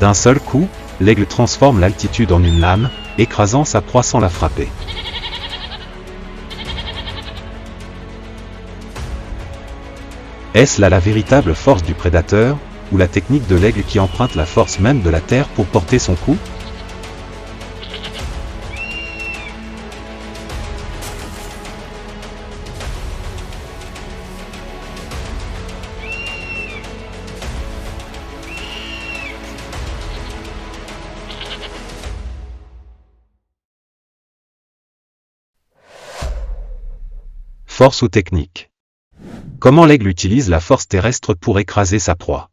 D'un seul coup, l'aigle transforme l'altitude en une lame, écrasant sa proie sans la frapper. Est-ce là la véritable force du prédateur, ou la technique de l'aigle qui emprunte la force même de la terre pour porter son coup? Force ou technique? Comment l'aigle utilise la force terrestre pour écraser sa proie?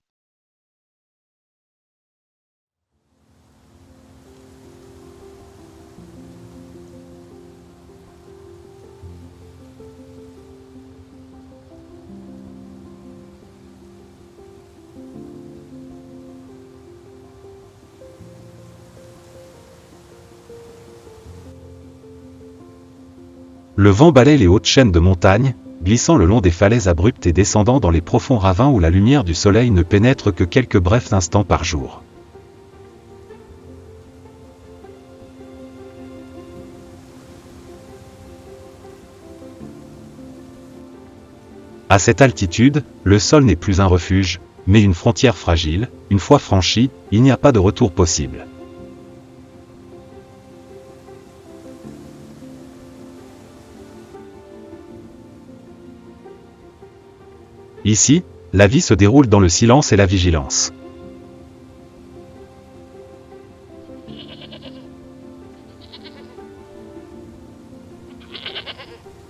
Le vent balaie les hautes chaînes de montagnes, glissant le long des falaises abruptes et descendant dans les profonds ravins où la lumière du soleil ne pénètre que quelques brefs instants par jour. À cette altitude, le sol n'est plus un refuge, mais une frontière fragile. Une fois franchie, il n'y a pas de retour possible. Ici, la vie se déroule dans le silence et la vigilance.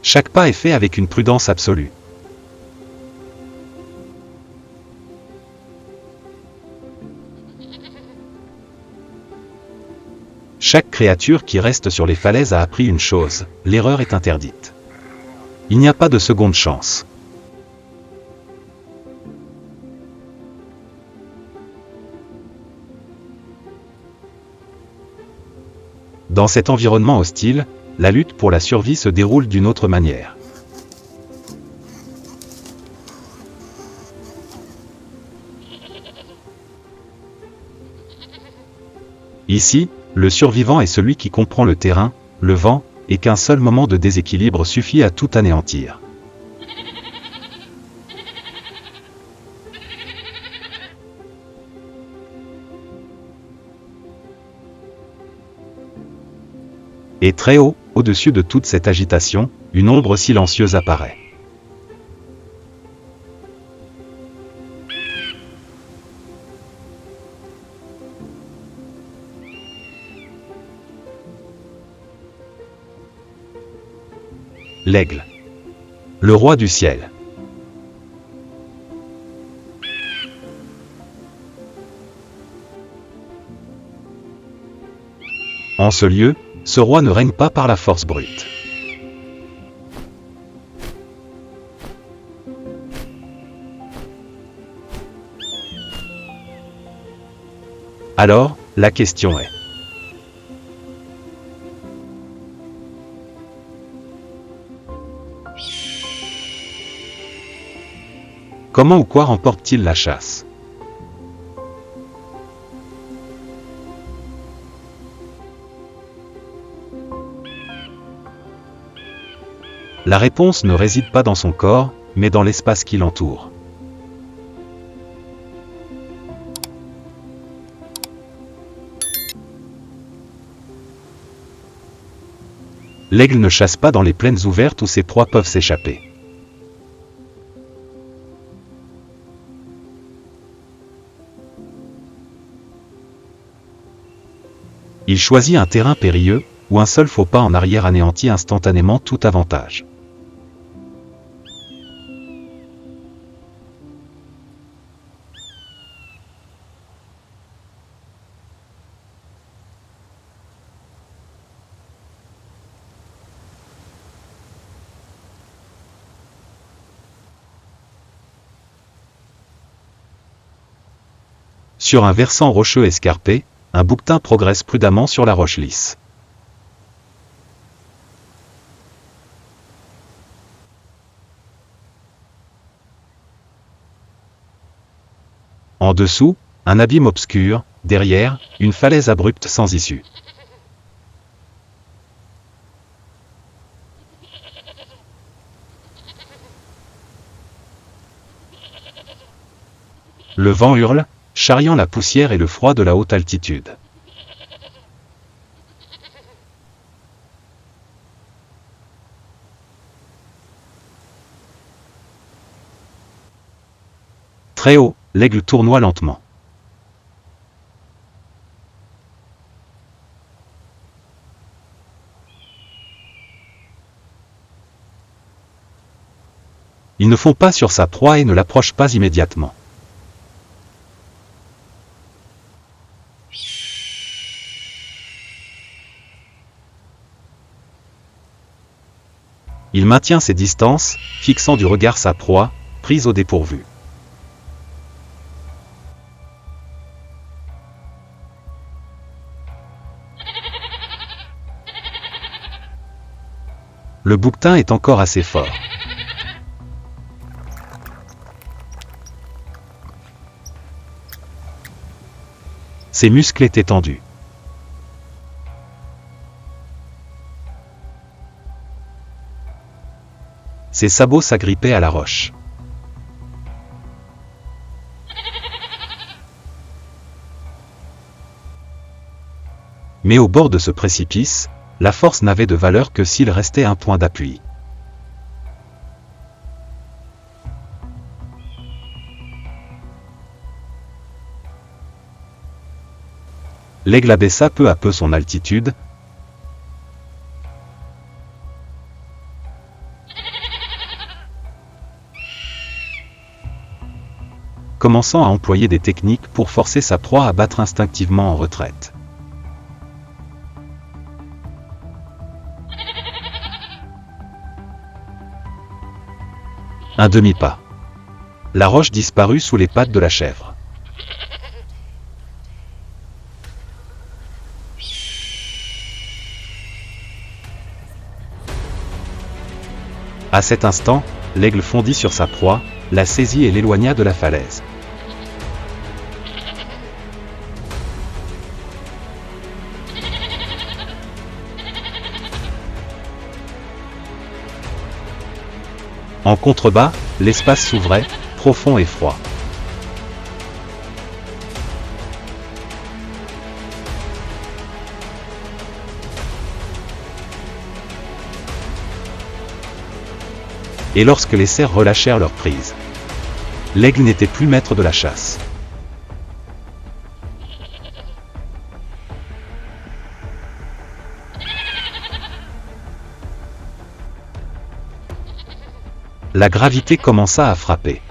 Chaque pas est fait avec une prudence absolue. Chaque créature qui reste sur les falaises a appris une chose, l'erreur est interdite. Il n'y a pas de seconde chance. Dans cet environnement hostile, la lutte pour la survie se déroule d'une autre manière. Ici, le survivant est celui qui comprend le terrain, le vent, et qu'un seul moment de déséquilibre suffit à tout anéantir. Et très haut, au-dessus de toute cette agitation, une ombre silencieuse apparaît. L'aigle. Le roi du ciel. En ce lieu, ce roi ne règne pas par la force brute. Alors, la question est: comment ou quoi remporte-t-il la chasse? La réponse ne réside pas dans son corps, mais dans l'espace qui l'entoure. L'aigle ne chasse pas dans les plaines ouvertes où ses proies peuvent s'échapper. Il choisit un terrain périlleux, où un seul faux pas en arrière anéantit instantanément tout avantage. Sur un versant rocheux escarpé, un bouquetin progresse prudemment sur la roche lisse. En dessous, un abîme obscur, derrière, une falaise abrupte sans issue. Le vent hurle, charriant la poussière et le froid de la haute altitude. Très haut, l'aigle tournoie lentement. Il ne fond pas sur sa proie et ne l'approche pas immédiatement. Il maintient ses distances, fixant du regard sa proie, prise au dépourvu. Le bouquetin est encore assez fort. Ses muscles étaient tendus. Ses sabots s'agrippaient à la roche. Mais au bord de ce précipice, la force n'avait de valeur que s'il restait un point d'appui. L'aigle abaissa peu à peu son altitude, commençant à employer des techniques pour forcer sa proie à battre instinctivement en retraite. Un demi-pas. La roche disparut sous les pattes de la chèvre. À cet instant, l'aigle fondit sur sa proie, la saisit et l'éloigna de la falaise. En contrebas, l'espace s'ouvrait, profond et froid. Et lorsque les cerfs relâchèrent leur prise, l'aigle n'était plus maître de la chasse. La gravité commença à frapper.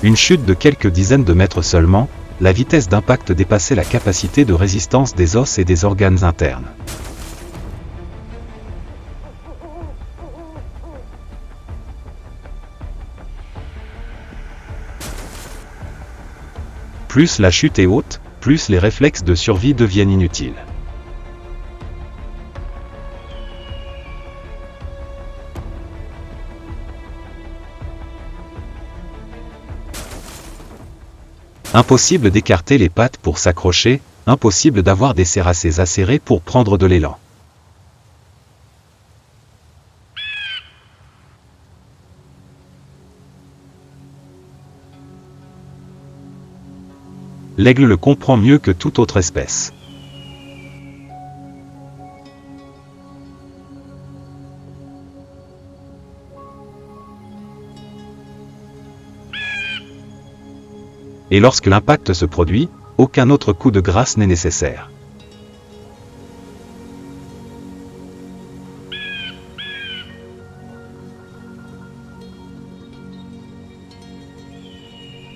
Une chute de quelques dizaines de mètres seulement, la vitesse d'impact dépassait la capacité de résistance des os et des organes internes. Plus la chute est haute, plus les réflexes de survie deviennent inutiles. Impossible d'écarter les pattes pour s'accrocher, impossible d'avoir des cérassés acérés pour prendre de l'élan. L'aigle le comprend mieux que toute autre espèce. Et lorsque l'impact se produit, aucun autre coup de grâce n'est nécessaire.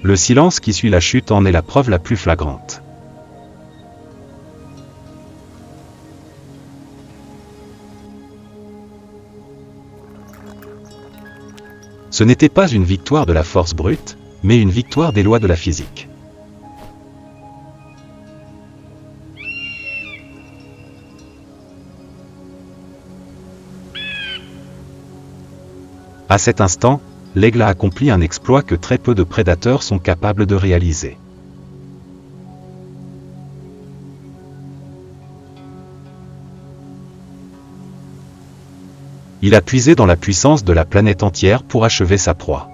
Le silence qui suit la chute en est la preuve la plus flagrante. Ce n'était pas une victoire de la force brute, mais une victoire des lois de la physique. À cet instant, l'aigle a accompli un exploit que très peu de prédateurs sont capables de réaliser. Il a puisé dans la puissance de la planète entière pour achever sa proie.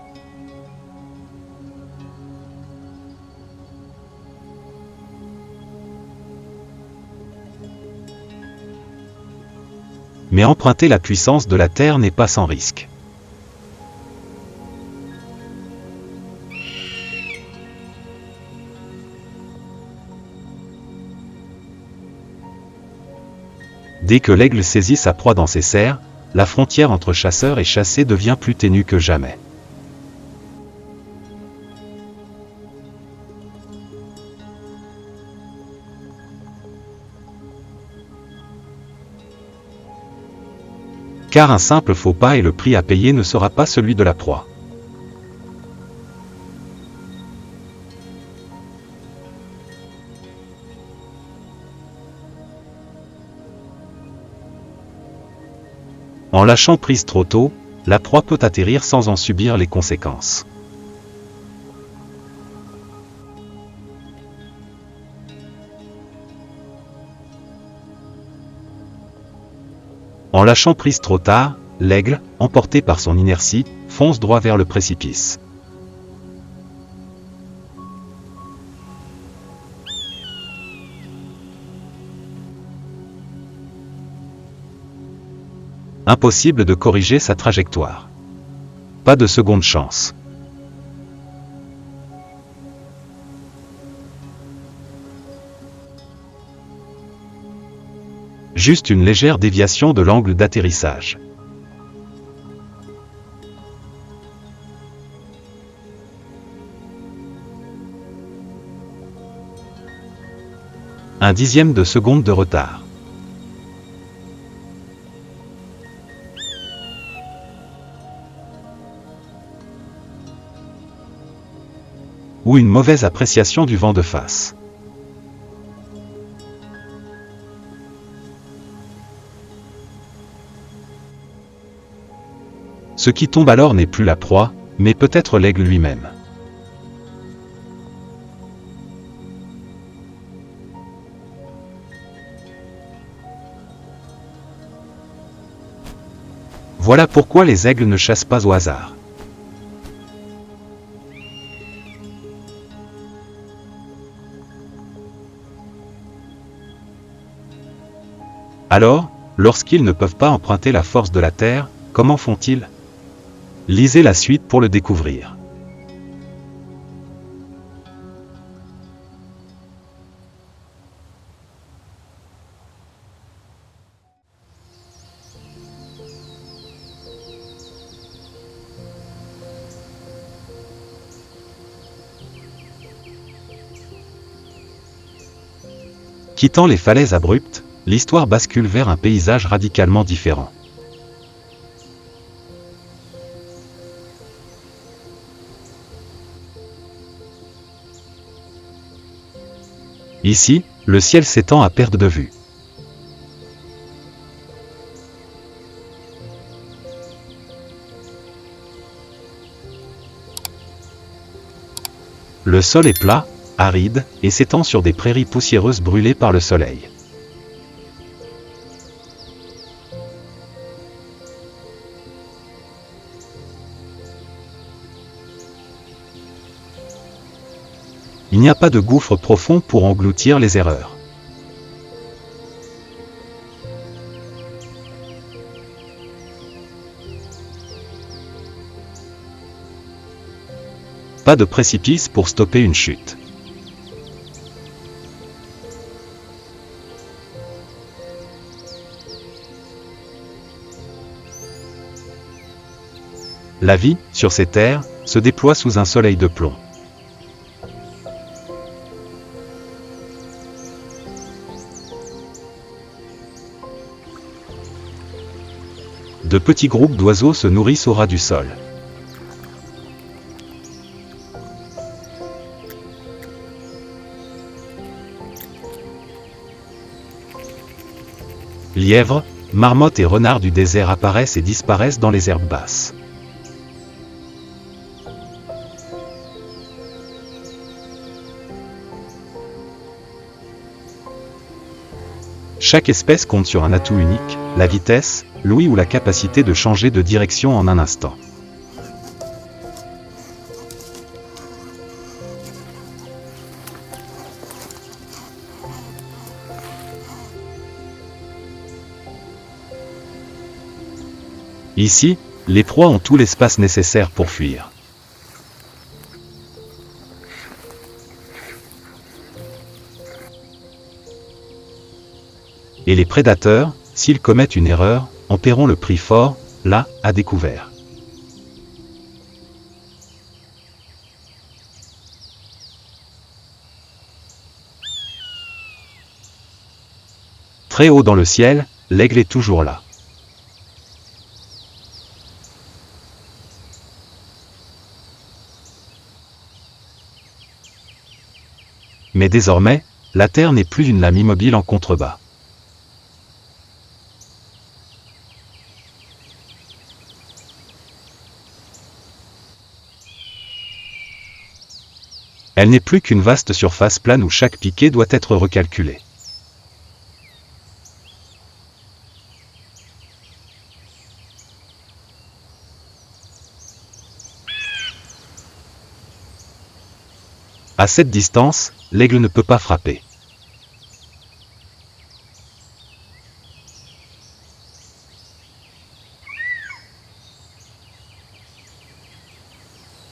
Mais emprunter la puissance de la Terre n'est pas sans risque. Dès que l'aigle saisit sa proie dans ses serres, la frontière entre chasseur et chassé devient plus ténue que jamais. Car un simple faux pas et le prix à payer ne sera pas celui de la proie. En lâchant prise trop tôt, la proie peut atterrir sans en subir les conséquences. En lâchant prise trop tard, l'aigle, emporté par son inertie, fonce droit vers le précipice. Impossible de corriger sa trajectoire. Pas de seconde chance. Juste une légère déviation de l'angle d'atterrissage. Un dixième de seconde de retard. Ou une mauvaise appréciation du vent de face. Ce qui tombe alors n'est plus la proie, mais peut-être l'aigle lui-même. Voilà pourquoi les aigles ne chassent pas au hasard. Alors, lorsqu'ils ne peuvent pas emprunter la force de la Terre, comment font-ils? Lisez la suite pour le découvrir. Quittant les falaises abruptes, l'histoire bascule vers un paysage radicalement différent. Ici, le ciel s'étend à perte de vue. Le sol est plat, aride, et s'étend sur des prairies poussiéreuses brûlées par le soleil. Il n'y a pas de gouffre profond pour engloutir les erreurs. Pas de précipice pour stopper une chute. La vie, sur ces terres, se déploie sous un soleil de plomb. De petits groupes d'oiseaux se nourrissent au ras du sol. Lièvres, marmottes et renards du désert apparaissent et disparaissent dans les herbes basses. Chaque espèce compte sur un atout unique, la vitesse, l'ouïe ou la capacité de changer de direction en un instant. Ici, les proies ont tout l'espace nécessaire pour fuir. Et les prédateurs, s'ils commettent une erreur, en paieront le prix fort, là, à découvert. Très haut dans le ciel, l'aigle est toujours là. Mais désormais, la terre n'est plus une lame immobile en contrebas. Elle n'est plus qu'une vaste surface plane où chaque piquet doit être recalculé. À cette distance, l'aigle ne peut pas frapper.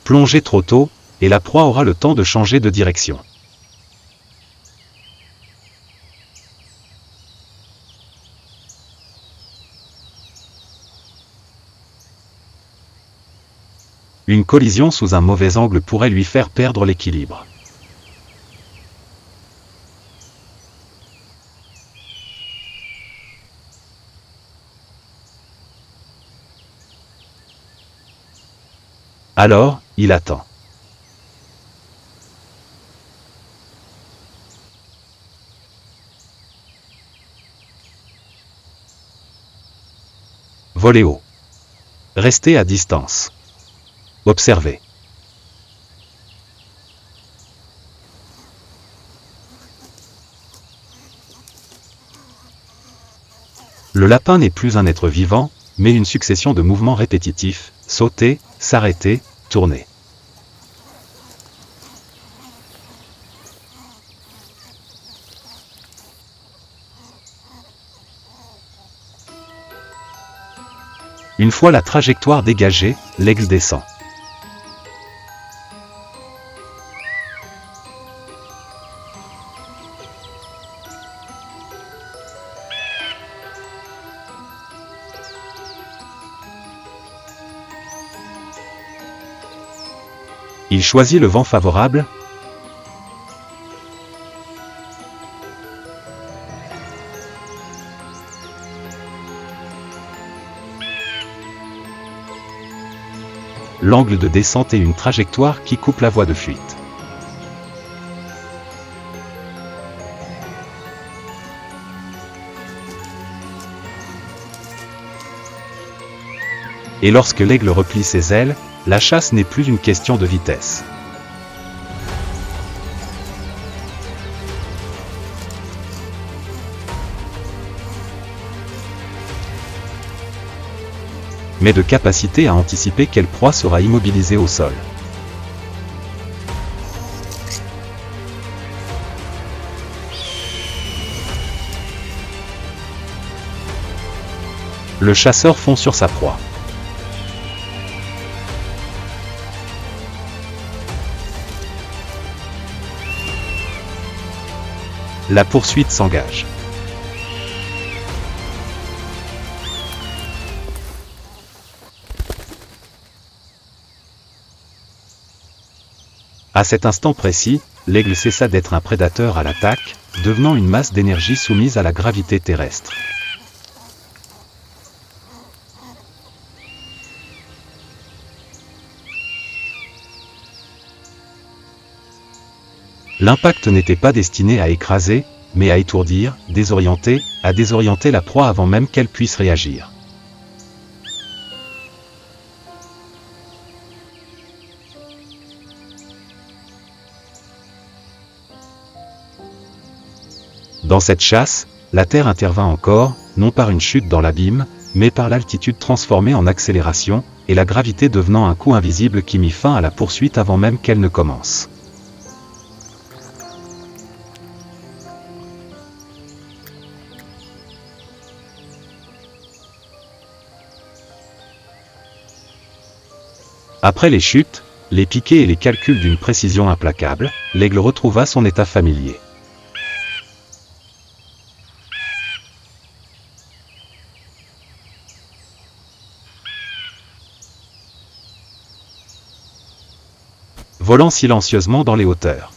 Plonger trop tôt, et la proie aura le temps de changer de direction. Une collision sous un mauvais angle pourrait lui faire perdre l'équilibre. Alors, il attend. Volez haut. Restez à distance. Observez. Le lapin n'est plus un être vivant, mais une succession de mouvements répétitifs, sauter, s'arrêter, tourner. Une fois la trajectoire dégagée, l'aigle descend. Il choisit le vent favorable. L'angle de descente et une trajectoire qui coupe la voie de fuite. Et lorsque l'aigle replie ses ailes, la chasse n'est plus une question de vitesse. Mais de capacité à anticiper quelle proie sera immobilisée au sol. Le chasseur fond sur sa proie. La poursuite s'engage. À cet instant précis, l'aigle cessa d'être un prédateur à l'attaque, devenant une masse d'énergie soumise à la gravité terrestre. L'impact n'était pas destiné à écraser, mais à étourdir, à désorienter la proie avant même qu'elle puisse réagir. Dans cette chasse, la Terre intervint encore, non par une chute dans l'abîme, mais par l'altitude transformée en accélération, et la gravité devenant un coup invisible qui mit fin à la poursuite avant même qu'elle ne commence. Après les chutes, les piquets et les calculs d'une précision implacable, l'aigle retrouva son état familier. Volant silencieusement dans les hauteurs.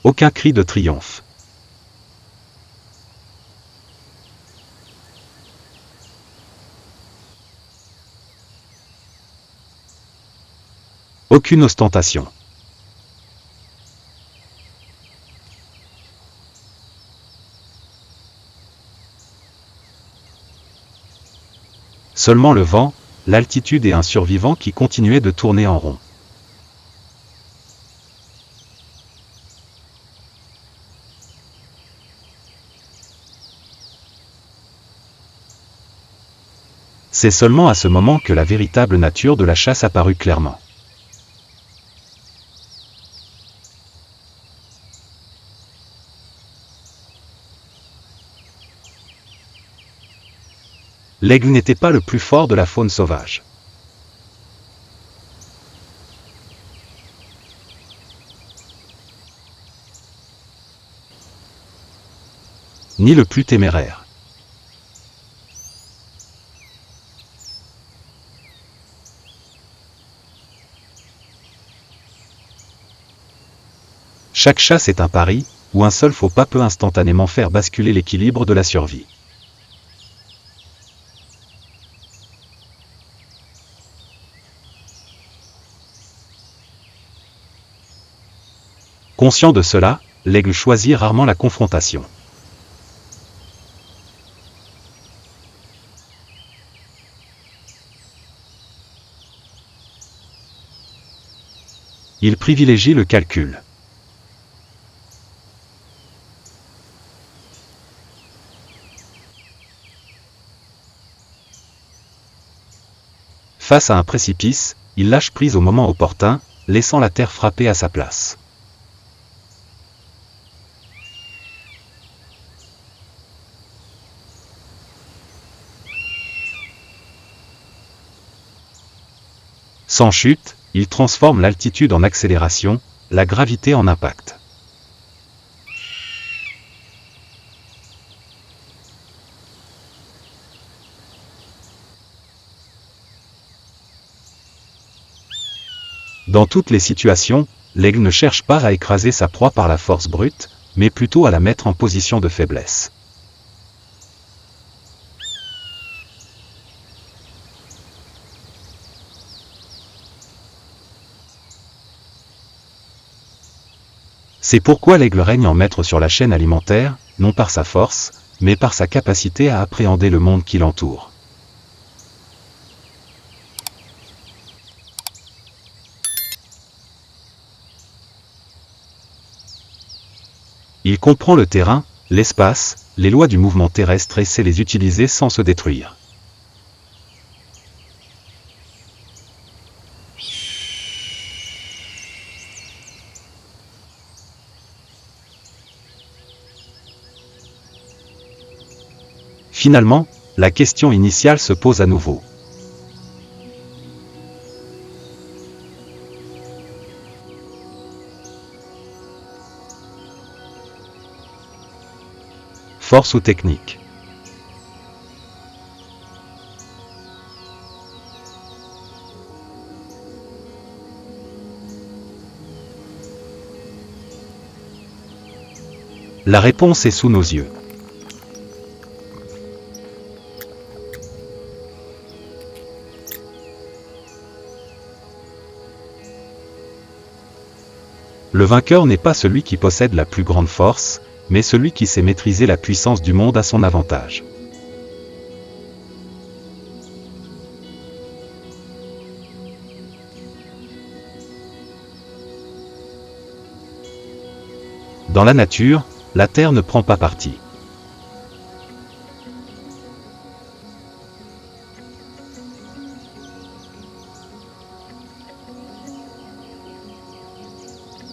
Aucun cri de triomphe. Aucune ostentation. Seulement le vent, l'altitude et un survivant qui continuait de tourner en rond. C'est seulement à ce moment que la véritable nature de la chasse apparut clairement. L'aigle n'était pas le plus fort de la faune sauvage. Ni le plus téméraire. Chaque chasse est un pari, où un seul faux pas peut instantanément faire basculer l'équilibre de la survie. Conscient de cela, l'aigle choisit rarement la confrontation. Il privilégie le calcul. Face à un précipice, il lâche prise au moment opportun, laissant la terre frapper à sa place. Sans chute, il transforme l'altitude en accélération, la gravité en impact. Dans toutes les situations, l'aigle ne cherche pas à écraser sa proie par la force brute, mais plutôt à la mettre en position de faiblesse. C'est pourquoi l'aigle règne en maître sur la chaîne alimentaire, non par sa force, mais par sa capacité à appréhender le monde qui l'entoure. Il comprend le terrain, l'espace, les lois du mouvement terrestre et sait les utiliser sans se détruire. Finalement, la question initiale se pose à nouveau. Force ou technique? La réponse est sous nos yeux. Le vainqueur n'est pas celui qui possède la plus grande force, mais celui qui sait maîtriser la puissance du monde à son avantage. Dans la nature, la Terre ne prend pas parti.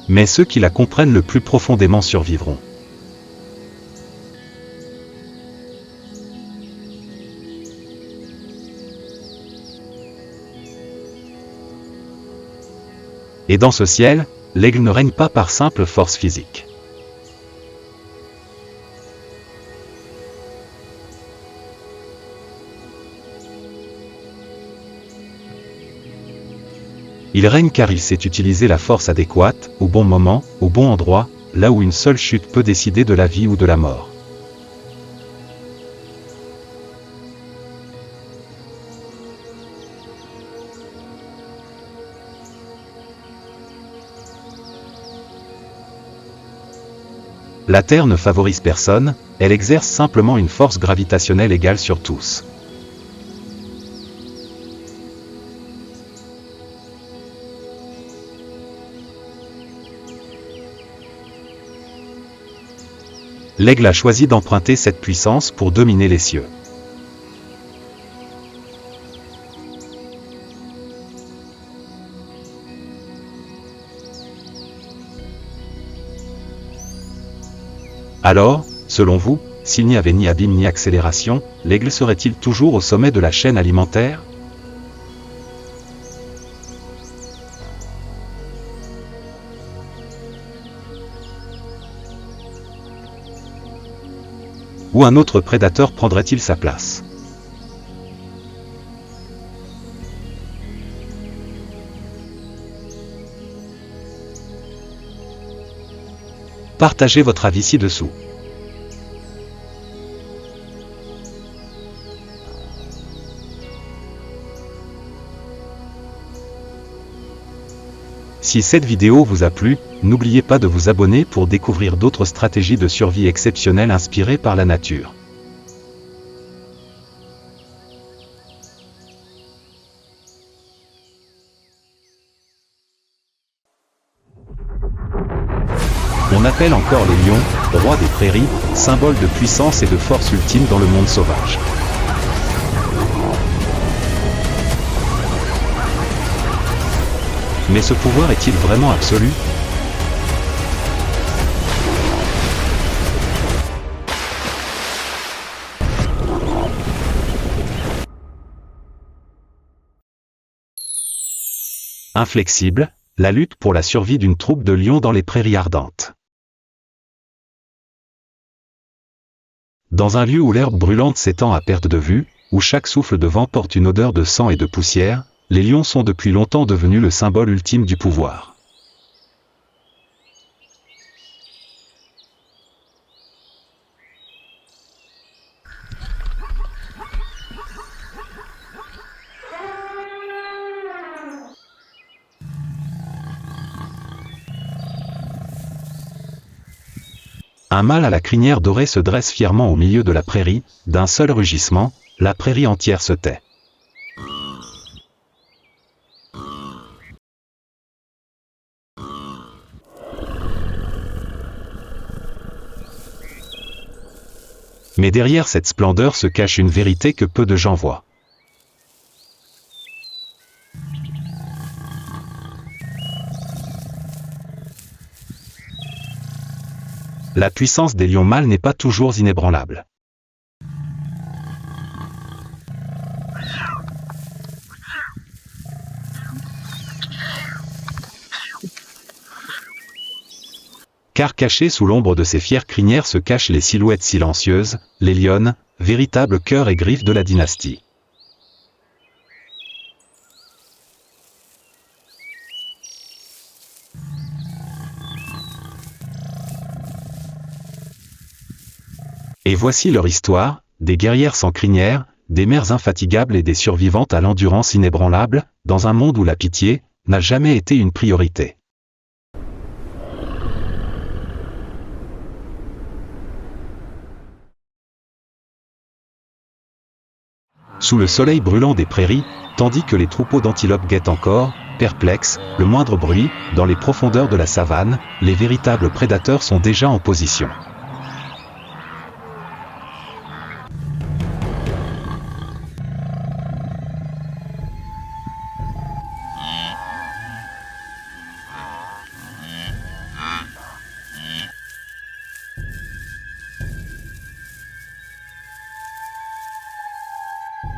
Mais ceux qui la comprennent le plus profondément survivront. Et dans ce ciel, l'aigle ne règne pas par simple force physique. Il règne car il sait utiliser la force adéquate, au bon moment, au bon endroit, là où une seule chute peut décider de la vie ou de la mort. La Terre ne favorise personne, elle exerce simplement une force gravitationnelle égale sur tous. L'aigle a choisi d'emprunter cette puissance pour dominer les cieux. Alors, selon vous, s'il n'y avait ni abîme ni accélération, l'aigle serait-il toujours au sommet de la chaîne alimentaire ? Ou un autre prédateur prendrait-il sa place ? Partagez votre avis ci-dessous. Si cette vidéo vous a plu, n'oubliez pas de vous abonner pour découvrir d'autres stratégies de survie exceptionnelles inspirées par la nature. On appelle encore les lions, rois des prairies, symboles de puissance et de force ultime dans le monde sauvage. Mais ce pouvoir est-il vraiment absolu ? Inflexible, la lutte pour la survie d'une troupe de lions dans les prairies ardentes. Dans un lieu où l'herbe brûlante s'étend à perte de vue, où chaque souffle de vent porte une odeur de sang et de poussière, les lions sont depuis longtemps devenus le symbole ultime du pouvoir. Un mâle à la crinière dorée se dresse fièrement au milieu de la prairie, d'un seul rugissement, la prairie entière se tait. Mais derrière cette splendeur se cache une vérité que peu de gens voient. La puissance des lions mâles n'est pas toujours inébranlable. Car cachées sous l'ombre de ces fières crinières se cachent les silhouettes silencieuses, les lionnes, véritables cœurs et griffes de la dynastie. Et voici leur histoire, des guerrières sans crinière, des mères infatigables et des survivantes à l'endurance inébranlable, dans un monde où la pitié n'a jamais été une priorité. Sous le soleil brûlant des prairies, tandis que les troupeaux d'antilopes guettent encore, perplexe, le moindre bruit, dans les profondeurs de la savane, les véritables prédateurs sont déjà en position.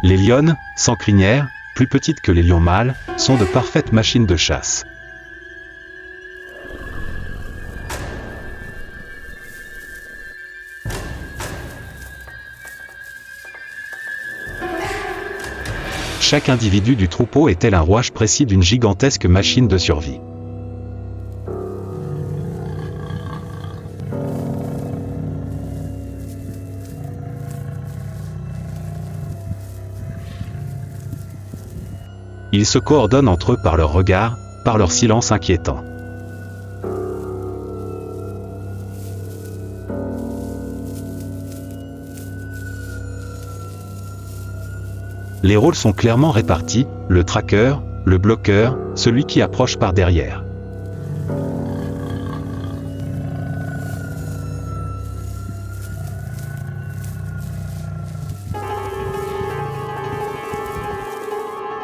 Les lionnes, sans crinière, plus petites que les lions mâles, sont de parfaites machines de chasse. Chaque individu du troupeau est tel un rouage précis d'une gigantesque machine de survie. Ils se coordonnent entre eux par leur regard, par leur silence inquiétant. Les rôles sont clairement répartis, le traqueur, le bloqueur, celui qui approche par derrière.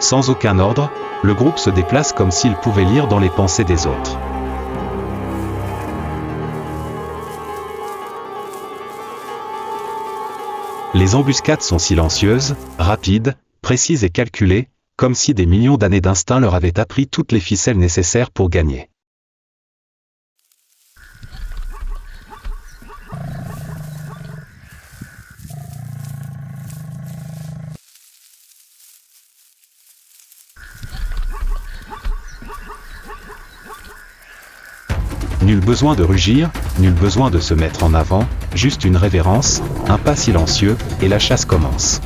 Sans aucun ordre, le groupe se déplace comme s'il pouvait lire dans les pensées des autres. Les embuscades sont silencieuses, rapides, précises et calculées, comme si des millions d'années d'instinct leur avaient appris toutes les ficelles nécessaires pour gagner. Nul besoin de rugir, nul besoin de se mettre en avant, juste une révérence, un pas silencieux, et la chasse commence.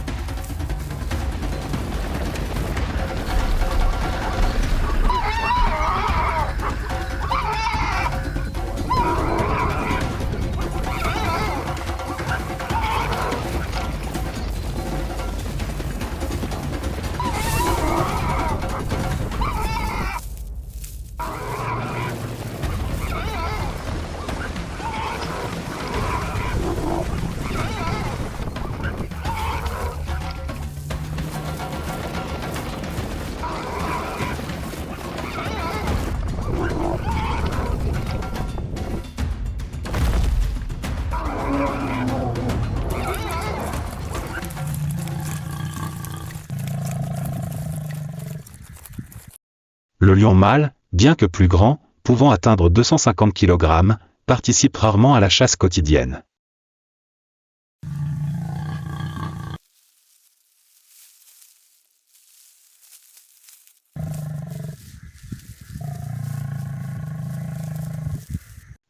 Le lion mâle, bien que plus grand, pouvant atteindre 250 kg, participe rarement à la chasse quotidienne.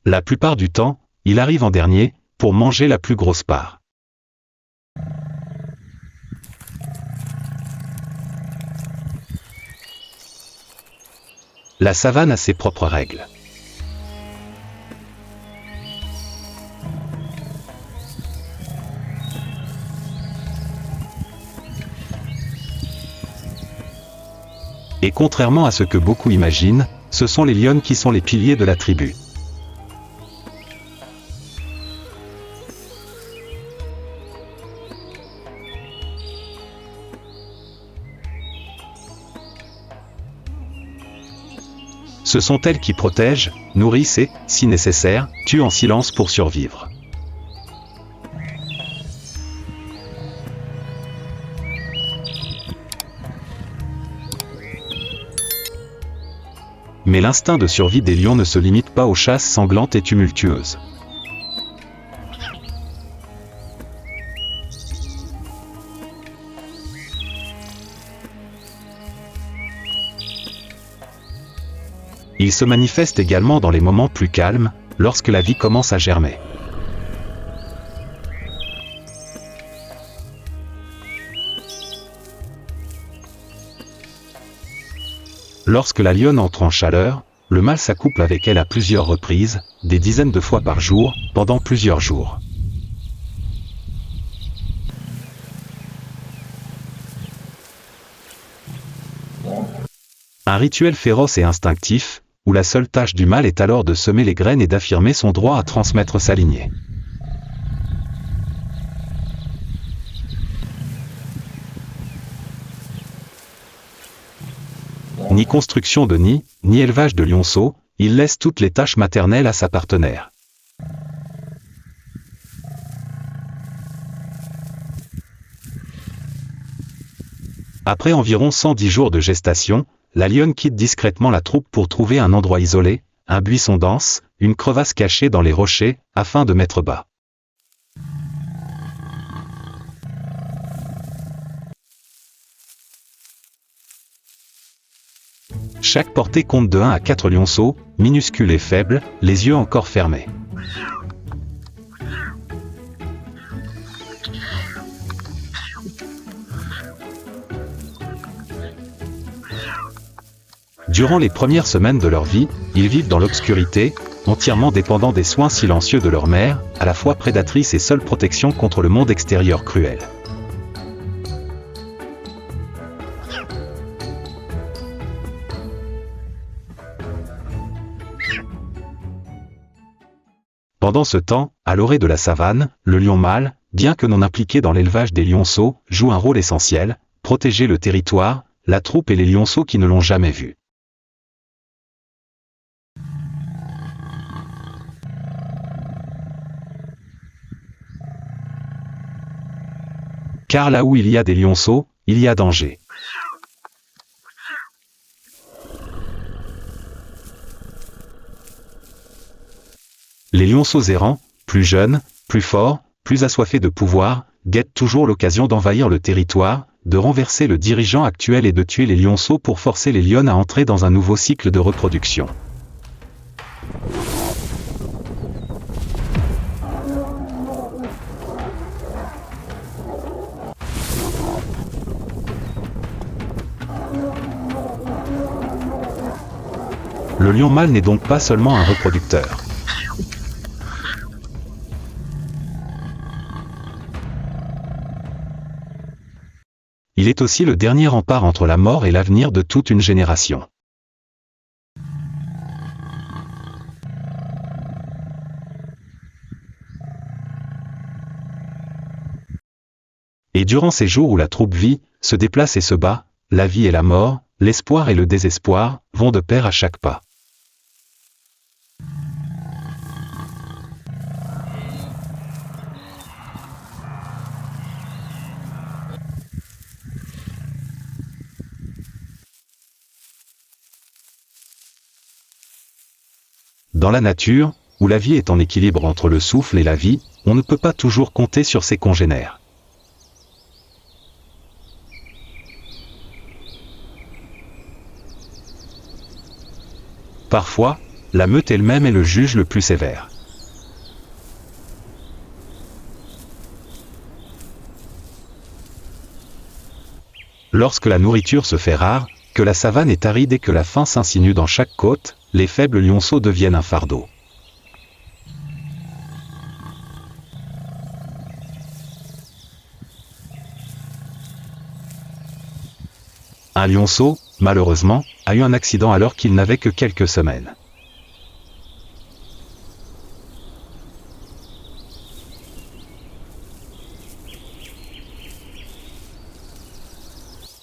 La plupart du temps, il arrive en dernier, pour manger la plus grosse part. La savane a ses propres règles. Et contrairement à ce que beaucoup imaginent, ce sont les lionnes qui sont les piliers de la tribu. Ce sont elles qui protègent, nourrissent et, si nécessaire, tuent en silence pour survivre. Mais l'instinct de survie des lions ne se limite pas aux chasses sanglantes et tumultueuses. Il se manifeste également dans les moments plus calmes, lorsque la vie commence à germer. Lorsque la lionne entre en chaleur, le mâle s'accouple avec elle à plusieurs reprises, des dizaines de fois par jour, pendant plusieurs jours. Un rituel féroce et instinctif, où la seule tâche du mâle est alors de semer les graines et d'affirmer son droit à transmettre sa lignée. Ni construction de nid, ni élevage de lionceaux, il laisse toutes les tâches maternelles à sa partenaire. Après environ 110 jours de gestation, la lionne quitte discrètement la troupe pour trouver un endroit isolé, un buisson dense, une crevasse cachée dans les rochers, afin de mettre bas. Chaque portée compte de 1 à 4 lionceaux, minuscules et faibles, les yeux encore fermés. Durant les premières semaines de leur vie, ils vivent dans l'obscurité, entièrement dépendants des soins silencieux de leur mère, à la fois prédatrice et seule protection contre le monde extérieur cruel. Pendant ce temps, à l'orée de la savane, le lion mâle, bien que non impliqué dans l'élevage des lionceaux, joue un rôle essentiel, protéger le territoire, la troupe et les lionceaux qui ne l'ont jamais vu. Car là où il y a des lionceaux, il y a danger. Les lionceaux errants, plus jeunes, plus forts, plus assoiffés de pouvoir, guettent toujours l'occasion d'envahir le territoire, de renverser le dirigeant actuel et de tuer les lionceaux pour forcer les lionnes à entrer dans un nouveau cycle de reproduction. Le lion mâle n'est donc pas seulement un reproducteur. Il est aussi le dernier rempart entre la mort et l'avenir de toute une génération. Et durant ces jours où la troupe vit, se déplace et se bat, la vie et la mort, l'espoir et le désespoir, vont de pair à chaque pas. Dans la nature, où la vie est en équilibre entre le souffle et la vie, on ne peut pas toujours compter sur ses congénères. Parfois, la meute elle-même est le juge le plus sévère. Lorsque la nourriture se fait rare, que la savane est aride et que la faim s'insinue dans chaque côte, les faibles lionceaux deviennent un fardeau. Un lionceau, malheureusement, a eu un accident alors qu'il n'avait que quelques semaines.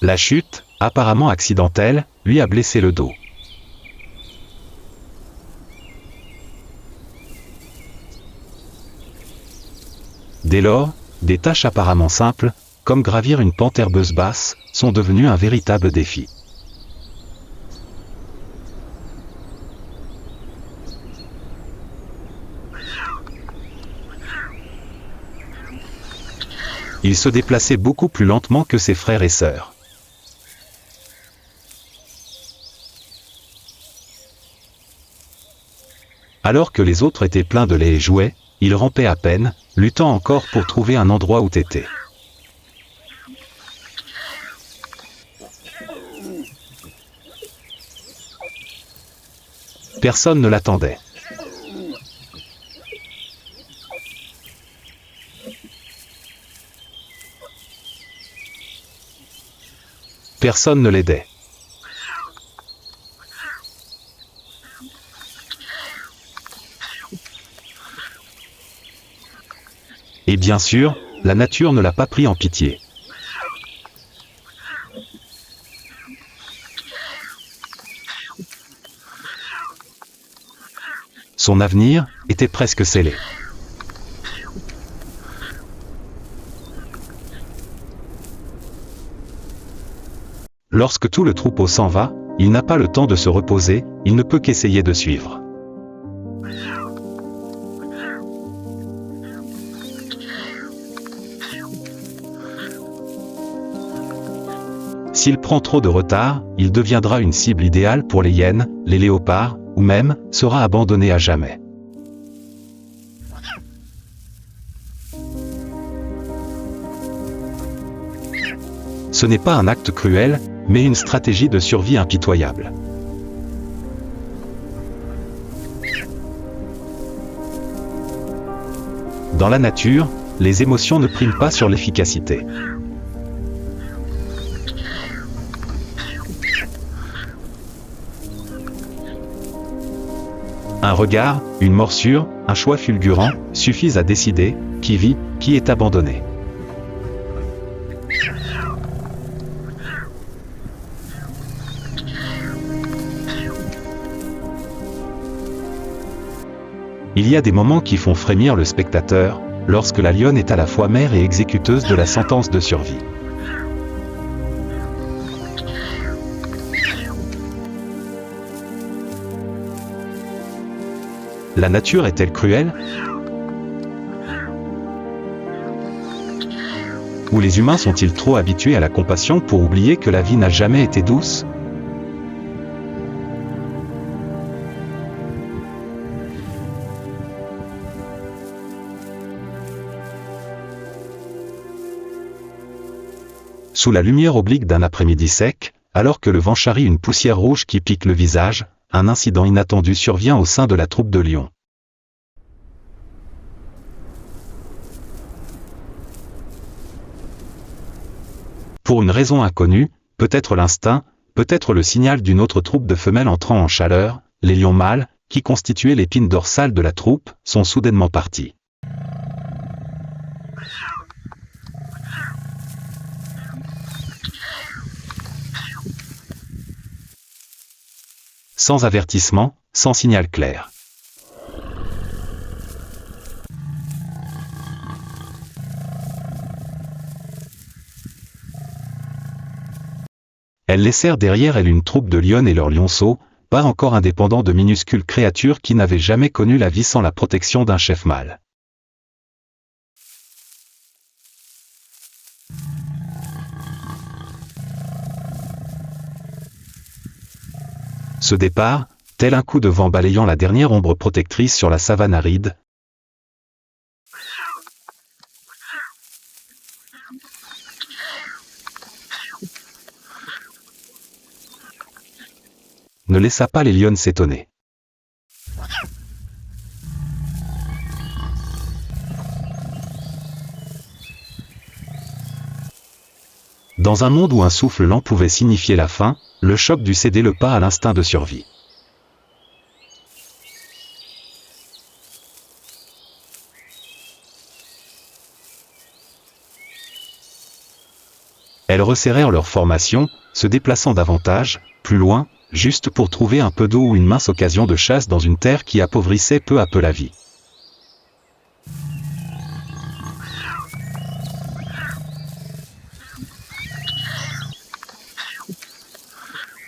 La chute, apparemment accidentelle, lui a blessé le dos. Dès lors, des tâches apparemment simples, comme gravir une pente herbeuse basse, sont devenues un véritable défi. Il se déplaçait beaucoup plus lentement que ses frères et sœurs. Alors que les autres étaient pleins de lait et jouets, il rampait à peine, luttant encore pour trouver un endroit où téter. Personne ne l'attendait. Personne ne l'aidait. bien sûr, la nature ne l'a pas pris en pitié. Son avenir était presque scellé. Lorsque tout le troupeau s'en va, il n'a pas le temps de se reposer, il ne peut qu'essayer de suivre. S'il prend trop de retard, il deviendra une cible idéale pour les hyènes, les léopards, ou même, sera abandonné à jamais. Ce n'est pas un acte cruel, mais une stratégie de survie impitoyable. Dans la nature, les émotions ne priment pas sur l'efficacité. Un regard, une morsure, un choix fulgurant, suffisent à décider qui vit, qui est abandonné. Il y a des moments qui font frémir le spectateur, lorsque la lionne est à la fois mère et exécuteuse de la sentence de survie. La nature est-elle cruelle? Ou les humains sont-ils trop habitués à la compassion pour oublier que la vie n'a jamais été douce? Sous la lumière oblique d'un après-midi sec, alors que le vent charrie une poussière rouge qui pique le visage, un incident inattendu survient au sein de la troupe de lions. Pour une raison inconnue, peut-être l'instinct, peut-être le signal d'une autre troupe de femelles entrant en chaleur, les lions mâles, qui constituaient l'épine dorsale de la troupe, sont soudainement partis. Sans avertissement, sans signal clair. Elles laissèrent derrière elles une troupe de lionnes et leurs lionceaux, pas encore indépendants de minuscules créatures qui n'avaient jamais connu la vie sans la protection d'un chef mâle. Ce départ, tel un coup de vent balayant la dernière ombre protectrice sur la savane aride, ne laissa pas les lionnes s'étonner. Dans un monde où un souffle lent pouvait signifier la fin, le choc dut céder le pas à l'instinct de survie. Elles resserrèrent leur formation, se déplaçant davantage, plus loin, juste pour trouver un peu d'eau ou une mince occasion de chasse dans une terre qui appauvrissait peu à peu la vie.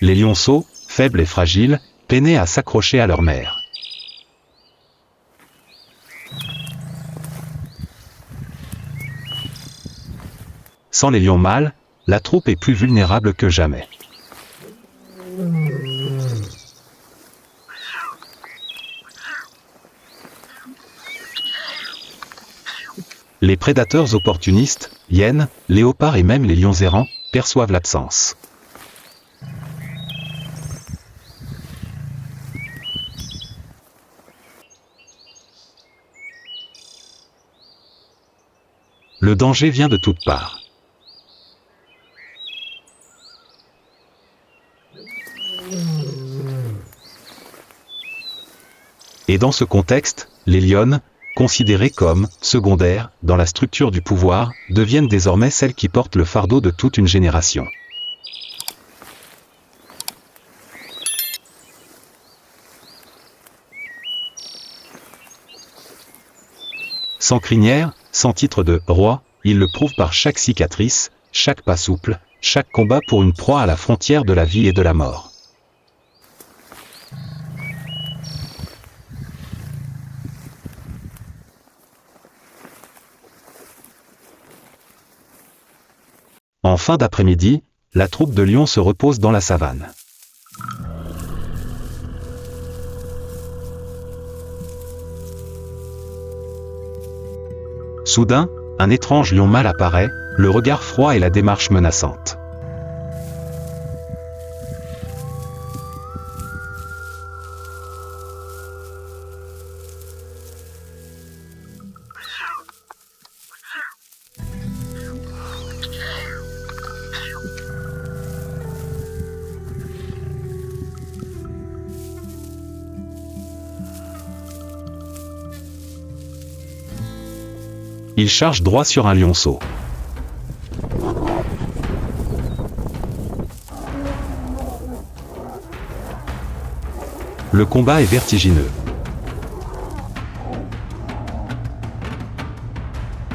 Les lionceaux, faibles et fragiles, peinaient à s'accrocher à leur mère. Sans les lions mâles, la troupe est plus vulnérable que jamais. Les prédateurs opportunistes, hyènes, léopards et même les lions errants, perçoivent l'absence. Le danger vient de toutes parts. Et dans ce contexte, les lionnes, considérées comme secondaires dans la structure du pouvoir, deviennent désormais celles qui portent le fardeau de toute une génération. Sans crinière, sans titre de roi, il le prouve par chaque cicatrice, chaque pas souple, chaque combat pour une proie à la frontière de la vie et de la mort. En fin d'après-midi, la troupe de lions se repose dans la savane. Soudain, un étrange lion mâle apparaît, le regard froid et la démarche menaçante. Il charge droit sur un lionceau. Le combat est vertigineux.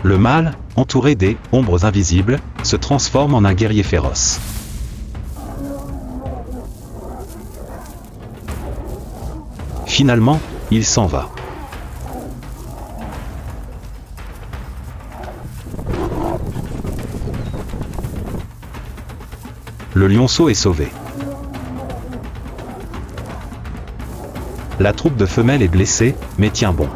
Le mâle, entouré des « ombres invisibles », se transforme en un guerrier féroce. Finalement, il s'en va. Le lionceau est sauvé. La troupe de femelles est blessée, mais tient bon.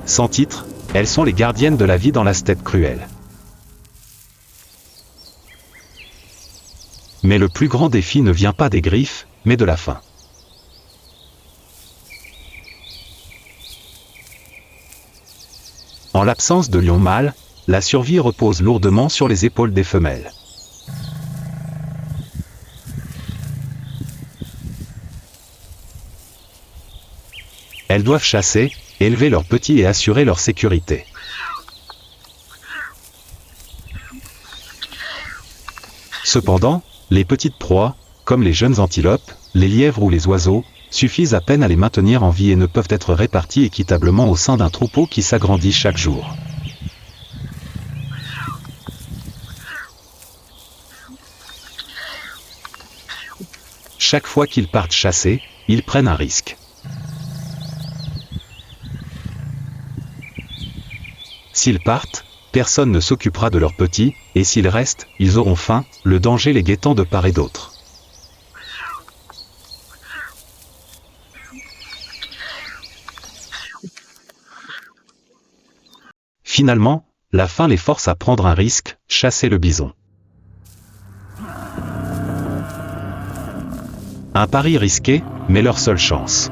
Sans titre, elles sont les gardiennes de la vie dans la steppe cruelle. Mais le plus grand défi ne vient pas des griffes, mais de la faim. En l'absence de lion mâle, la survie repose lourdement sur les épaules des femelles. Elles doivent chasser, élever leurs petits et assurer leur sécurité. Cependant, les petites proies, comme les jeunes antilopes, les lièvres ou les oiseaux, suffisent à peine à les maintenir en vie et ne peuvent être répartis équitablement au sein d'un troupeau qui s'agrandit chaque jour. Chaque fois qu'ils partent chasser, ils prennent un risque. S'ils partent, personne ne s'occupera de leurs petits, et s'ils restent, ils auront faim, le danger les guettant de part et d'autre. Finalement, la faim les force à prendre un risque, chasser le bison. Un pari risqué, mais leur seule chance.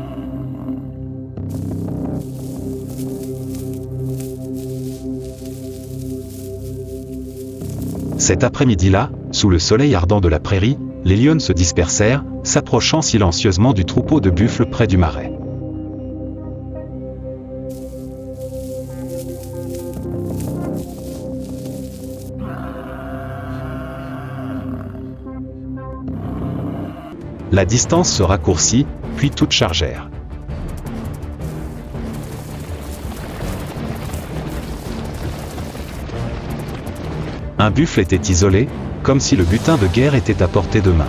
Cet après-midi-là, sous le soleil ardent de la prairie, les lionnes se dispersèrent, s'approchant silencieusement du troupeau de buffles près du marais. La distance se raccourcit, puis toutes chargèrent. Un buffle était isolé, comme si le butin de guerre était à portée de main.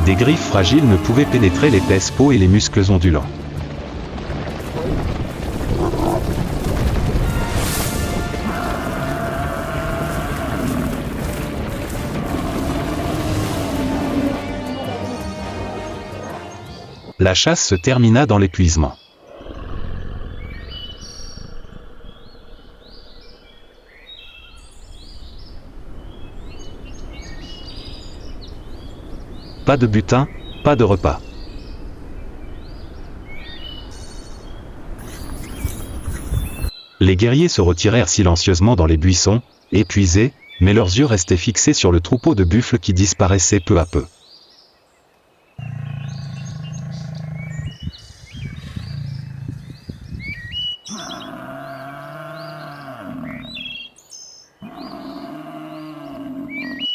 Des griffes fragiles ne pouvaient pénétrer l'épaisse peau et les muscles ondulants. La chasse se termina dans l'épuisement. Pas de butin, pas de repas. Les guerriers se retirèrent silencieusement dans les buissons, épuisés, mais leurs yeux restaient fixés sur le troupeau de buffles qui disparaissait peu à peu.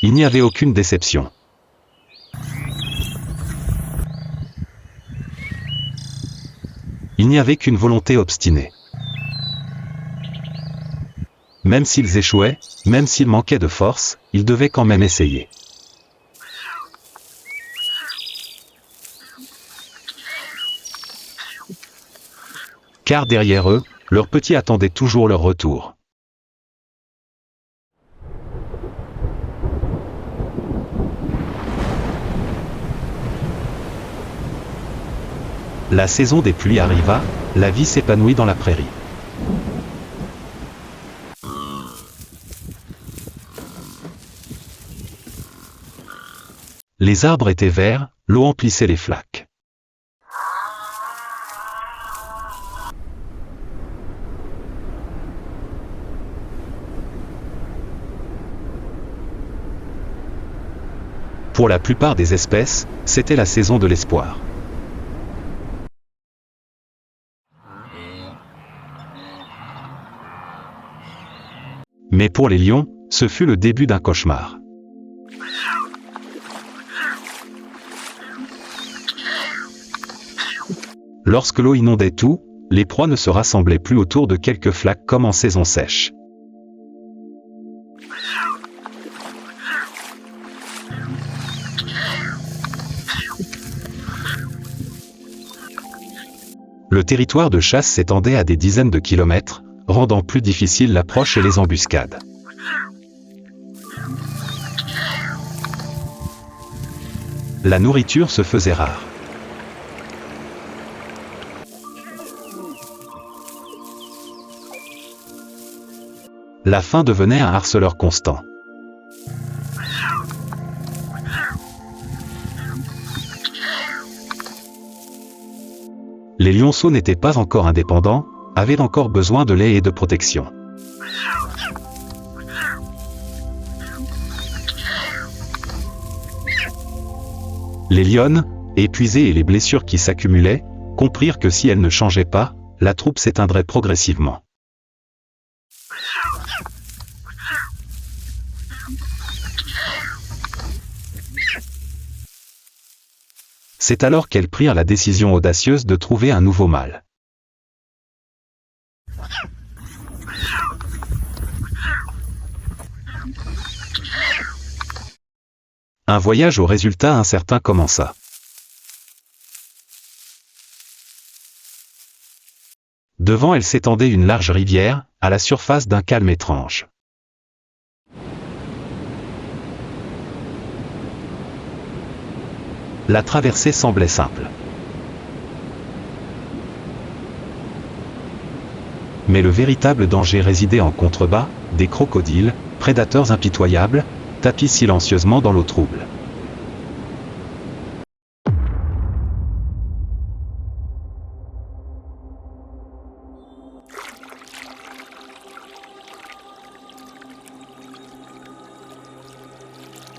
Il n'y avait aucune déception. Il n'y avait qu'une volonté obstinée. Même s'ils échouaient, même s'ils manquaient de force, ils devaient quand même essayer. Car derrière eux, leurs petits attendaient toujours leur retour. La saison des pluies arriva, la vie s'épanouit dans la prairie. Les arbres étaient verts, l'eau emplissait les flaques. Pour la plupart des espèces, c'était la saison de l'espoir. Mais pour les lions, ce fut le début d'un cauchemar. Lorsque l'eau inondait tout, les proies ne se rassemblaient plus autour de quelques flaques comme en saison sèche. Le territoire de chasse s'étendait à des dizaines de kilomètres, rendant plus difficile l'approche et les embuscades. La nourriture se faisait rare. La faim devenait un harceleur constant. Les lionceaux n'étaient pas encore indépendants, avaient encore besoin de lait et de protection. Les lionnes, épuisées et les blessures qui s'accumulaient, comprirent que si elles ne changeaient pas, la troupe s'éteindrait progressivement. C'est alors qu'elles prirent la décision audacieuse de trouver un nouveau mâle. Un voyage aux résultats incertains commença. Devant elle s'étendait une large rivière, à la surface d'un calme étrange. La traversée semblait simple. Mais le véritable danger résidait en contrebas, des crocodiles, prédateurs impitoyables, tapis silencieusement dans l'eau trouble.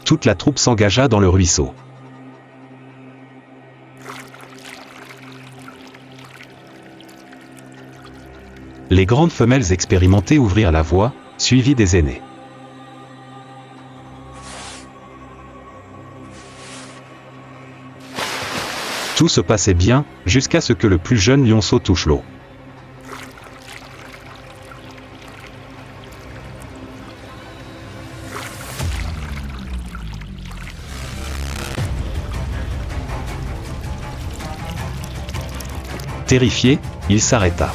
Toute la troupe s'engagea dans le ruisseau. Les grandes femelles expérimentées ouvrirent la voie, suivies des aînés. Tout se passait bien, jusqu'à ce que le plus jeune lionceau touche l'eau. Terrifié, il s'arrêta.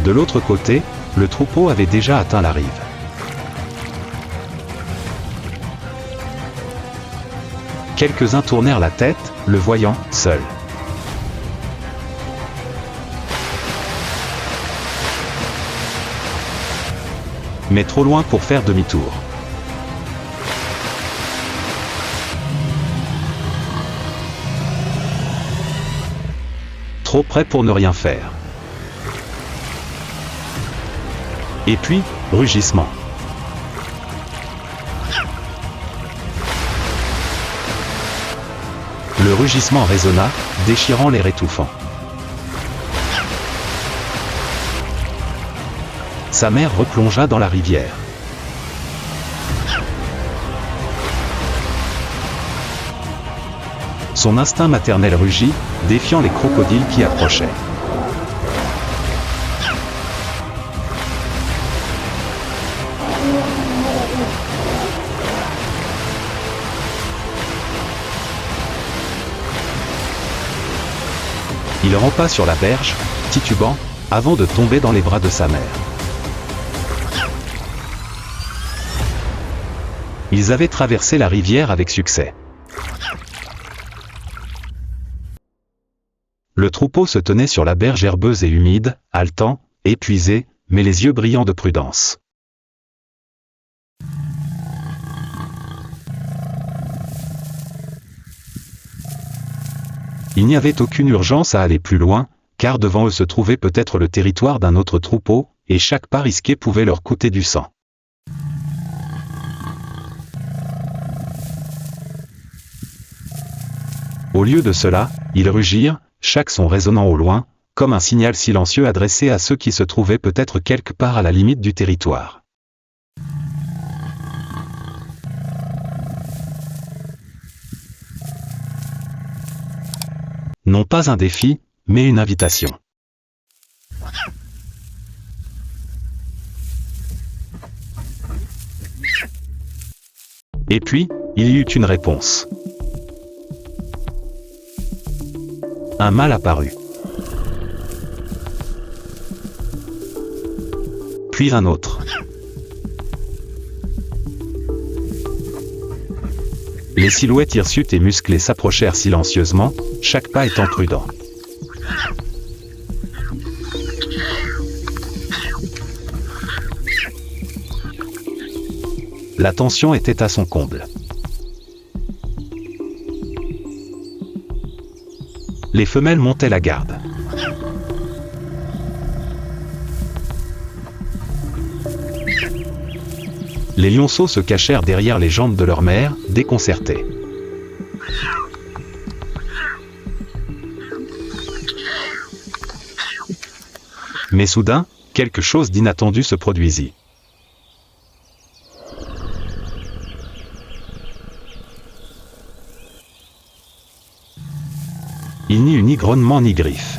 De l'autre côté, le troupeau avait déjà atteint la rive. Quelques-uns tournèrent la tête, le voyant, seul. Mais trop loin pour faire demi-tour. trop près pour ne rien faire. Et puis, rugissement. Le rugissement résonna, déchirant l'air étouffant. Sa mère replongea dans la rivière. Son instinct maternel rugit, défiant les crocodiles qui approchaient. Il rampa sur la berge, titubant, avant de tomber dans les bras de sa mère. Ils avaient traversé la rivière avec succès. Le troupeau se tenait sur la berge herbeuse et humide, haletant, épuisé, mais les yeux brillants de prudence. Il n'y avait aucune urgence à aller plus loin, car devant eux se trouvait peut-être le territoire d'un autre troupeau, et chaque pas risqué pouvait leur coûter du sang. Au lieu de cela, ils rugirent, chaque son résonnant au loin, comme un signal silencieux adressé à ceux qui se trouvaient peut-être quelque part à la limite du territoire. Non pas un défi, mais une invitation. Et puis, il y eut une réponse. Un mâle apparut. Puis un autre. Les silhouettes hirsutes et musclées s'approchèrent silencieusement, chaque pas étant prudent. La tension était à son comble. Les femelles montaient la garde. Les lionceaux se cachèrent derrière les jambes de leur mère, déconcertés. Mais soudain, quelque chose d'inattendu se produisit. Il n'y eut ni grognement ni griffes.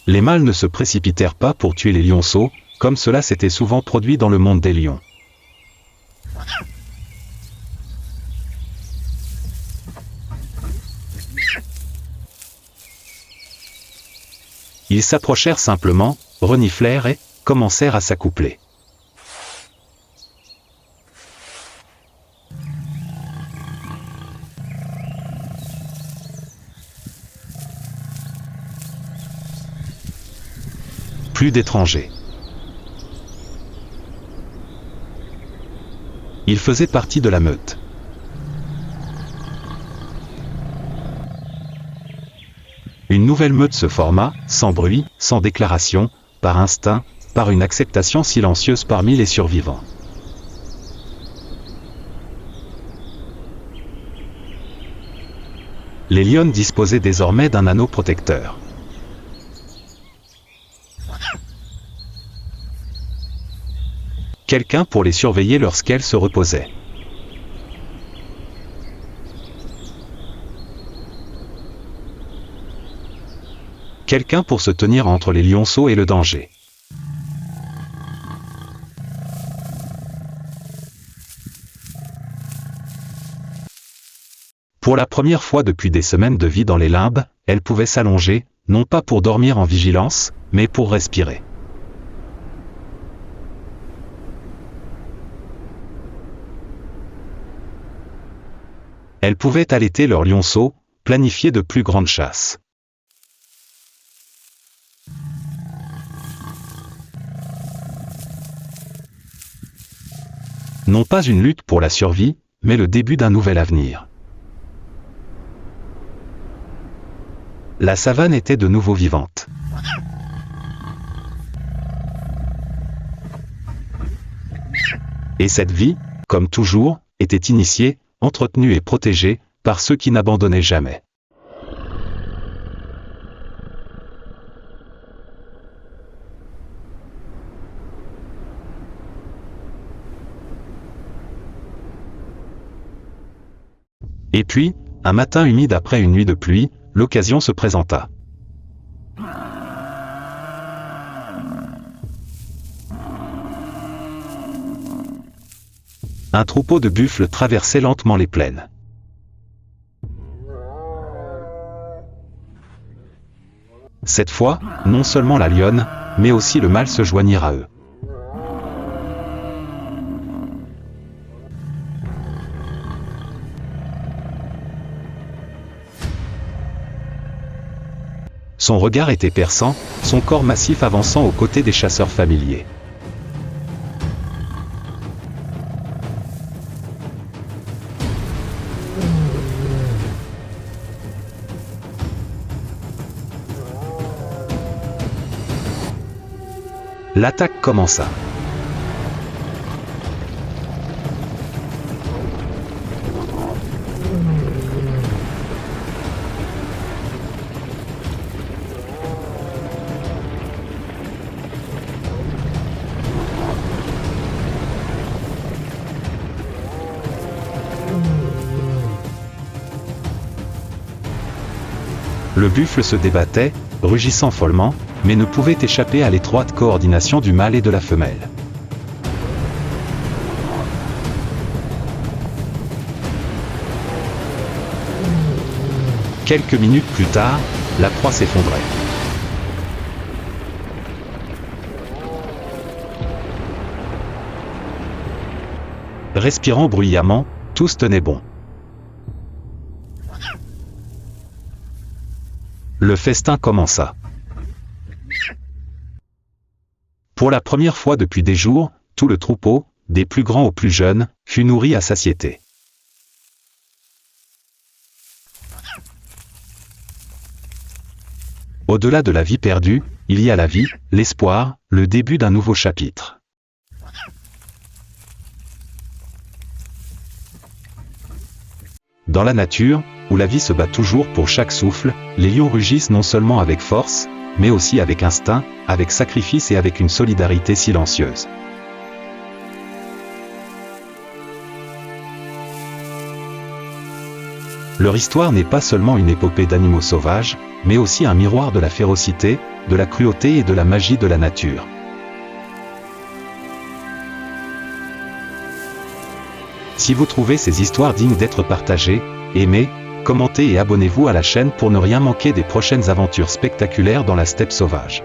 Les mâles ne se précipitèrent pas pour tuer les lionceaux, comme cela s'était souvent produit dans le monde des lions. Ils s'approchèrent simplement, reniflèrent et commencèrent à s'accoupler. Plus d'étrangers. Ils faisaient partie de la meute. Une nouvelle meute se forma, sans bruit, sans déclaration, par instinct, par une acceptation silencieuse parmi les survivants. Les lionnes disposaient désormais d'un anneau protecteur. Quelqu'un pour les surveiller lorsqu'elles se reposaient. Quelqu'un pour se tenir entre les lionceaux et le danger. Pour la première fois depuis des semaines de vie dans les limbes, elle pouvait s'allonger, non pas pour dormir en vigilance, mais pour respirer. Elles pouvaient allaiter leurs lionceaux, planifier de plus grandes chasses. Non pas une lutte pour la survie, mais le début d'un nouvel avenir. La savane était de nouveau vivante. Et cette vie, comme toujours, était initiée, entretenue et protégée, par ceux qui n'abandonnaient jamais. Et puis, un matin humide après une nuit de pluie, l'occasion se présenta. Un troupeau de buffles traversait lentement les plaines. Cette fois, non seulement la lionne, mais aussi le mâle se joignirent à eux. Son regard était perçant, son corps massif avançant aux côtés des chasseurs familiers. L'attaque commença. Le buffle se débattait, rugissant follement, mais ne pouvait échapper à l'étroite coordination du mâle et de la femelle. Quelques minutes plus tard, la proie s'effondrait. Respirant bruyamment, tous tenaient bon. Le festin commença. Pour la première fois depuis des jours, tout le troupeau, des plus grands aux plus jeunes, fut nourri à satiété. Au-delà de la vie perdue, il y a la vie, l'espoir, le début d'un nouveau chapitre. Dans la nature, où la vie se bat toujours pour chaque souffle, les lions rugissent non seulement avec force, mais aussi avec instinct, avec sacrifice et avec une solidarité silencieuse. Leur histoire n'est pas seulement une épopée d'animaux sauvages, mais aussi un miroir de la férocité, de la cruauté et de la magie de la nature. Si vous trouvez ces histoires dignes d'être partagées, aimez, commentez et abonnez-vous à la chaîne pour ne rien manquer des prochaines aventures spectaculaires dans la steppe sauvage.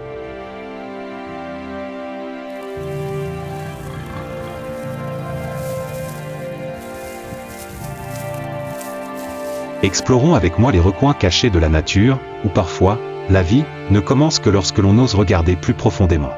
Explorons avec moi les recoins cachés de la nature, où parfois, la vie ne commence que lorsque l'on ose regarder plus profondément.